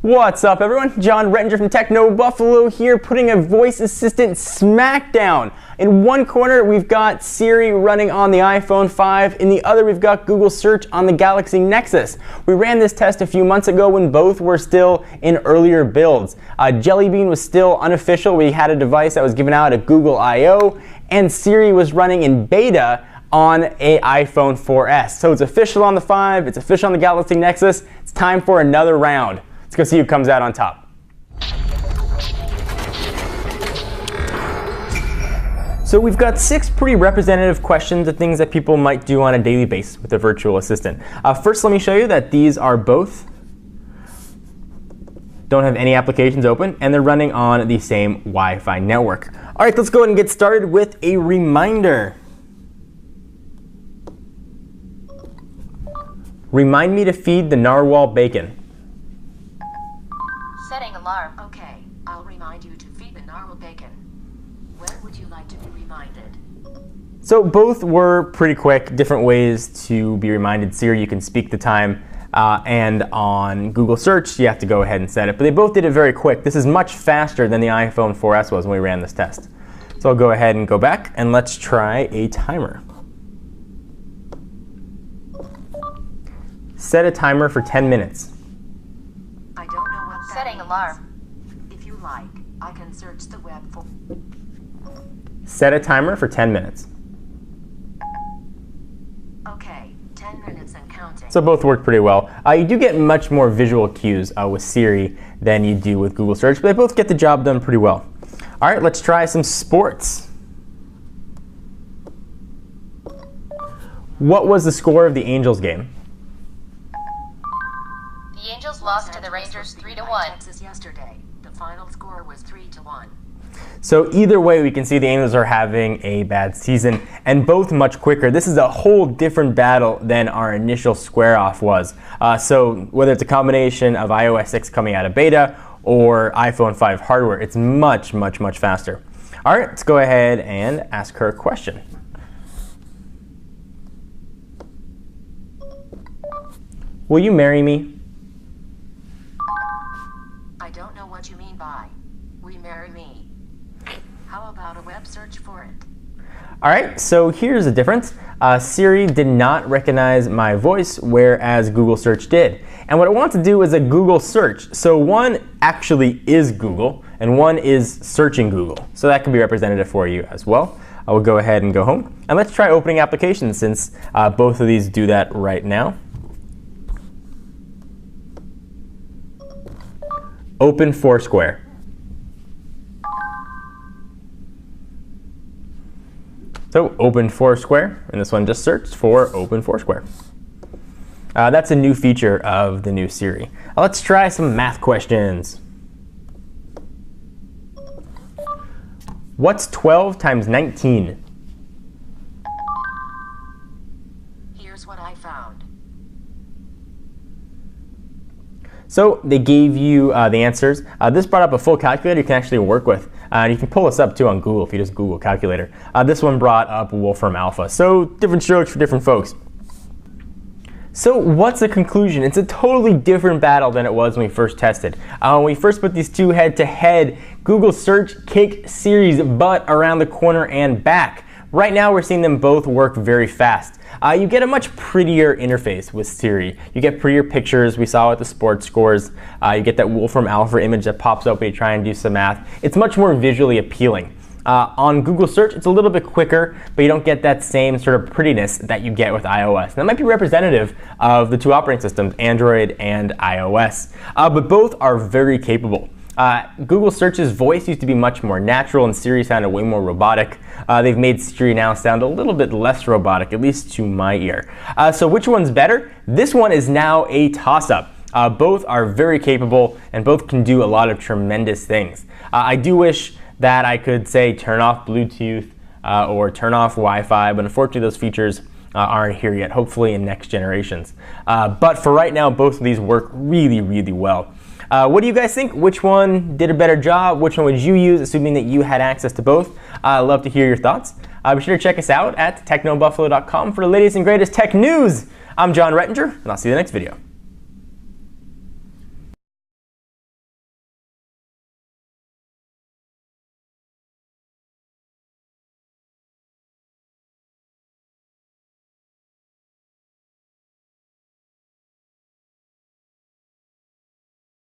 What's up, everyone? John Rettinger from Techno Buffalo here, putting a voice assistant smackdown. In one corner, we've got Siri running on the iPhone 5. In the other, we've got Google Search on the Galaxy Nexus. We ran this test a few months ago when both were still in earlier builds. Jelly Bean was still unofficial. We had a device that was given out at Google I/O, and Siri was running in beta on an iPhone 4S. So it's official on the 5, it's official on the Galaxy Nexus. It's time for another round. Let's go see who comes out on top. So we've got 6 pretty representative questions of things that people might do on a daily basis with a virtual assistant. First, let me show you that these are both don't have any applications open, and they're running on the same Wi-Fi network. All right, let's go ahead and get started with a reminder. Remind me to feed the narwhal bacon. Setting alarm. Okay, I'll remind you to feed the narwhal bacon. When would you like to be reminded? So both were pretty quick, different ways to be reminded. Siri, you can speak the time, and on Google Search, you have to go ahead and set it. But they both did it very quick. This is much faster than the iPhone 4S was when we ran this test. So I'll go ahead and go back, and let's try a timer. Set a timer for 10 minutes. I don't know what that Setting means. Alarm. If you like, I can search the web for... Set a timer for 10 minutes. Okay, 10 minutes and counting. So both worked pretty well. You do get much more visual cues with Siri than you do with Google Search, but they both get the job done pretty well. All right, let's try some sports. What was the score of the Angels game? The Angels lost to the Rangers 3-1. Texas yesterday. The final score was 3-1. So either way, we can see the Angels are having a bad season, and both much quicker. This is a whole different battle than our initial square-off was. So whether it's a combination of iOS 6 coming out of beta or iPhone 5 hardware, it's much, much, much faster. All right, let's go ahead and ask her a question. Will you marry me? I don't know what you mean by "we marry me." How about a web search for it? All right, so here's the difference. Siri did not recognize my voice, whereas Google Search did. And what I want to do is a Google Search. So one actually is Google, and one is searching Google. So that can be representative for you as well. I will go ahead and go home. And let's try opening applications, since both of these do that right now. Open Foursquare. So open Foursquare, and this one just searched for Open Foursquare. That's a new feature of the new Siri. Let's try some math questions. What's 12 times 19? Here's what I found. So they gave you the answers. This brought up a full calculator you can actually work with. You can pull this up too on Google if you just Google calculator. This one brought up Wolfram Alpha. So different strokes for different folks. So what's the conclusion? It's a totally different battle than it was when we first tested. When we first put these two head to head, Google Search kicked Siri's butt around the corner and back. Right now we're seeing them both work very fast. You get a much prettier interface with Siri. You get prettier pictures. We saw with the sports scores. You get that Wolfram Alpha image that pops up when you try and do some math. It's much more visually appealing. On Google Search, it's a little bit quicker, but you don't get that same sort of prettiness that you get with iOS. And that might be representative of the two operating systems, Android and iOS. But both are very capable. Google Search's voice used to be much more natural, and Siri sounded way more robotic. They've made Siri now sound a little bit less robotic, at least to my ear. So which one's better? This one is now a toss-up. Both are very capable, and both can do a lot of tremendous things. I do wish that I could say turn off Bluetooth or turn off Wi-Fi, but unfortunately those features aren't here yet, hopefully in next generations. But for right now, both of these work really, really well. What do you guys think? Which one did a better job? Which one would you use, assuming that you had access to both? I'd love to hear your thoughts. Be sure to check us out at technobuffalo.com for the latest and greatest tech news. I'm John Rettinger, and I'll see you in the next video.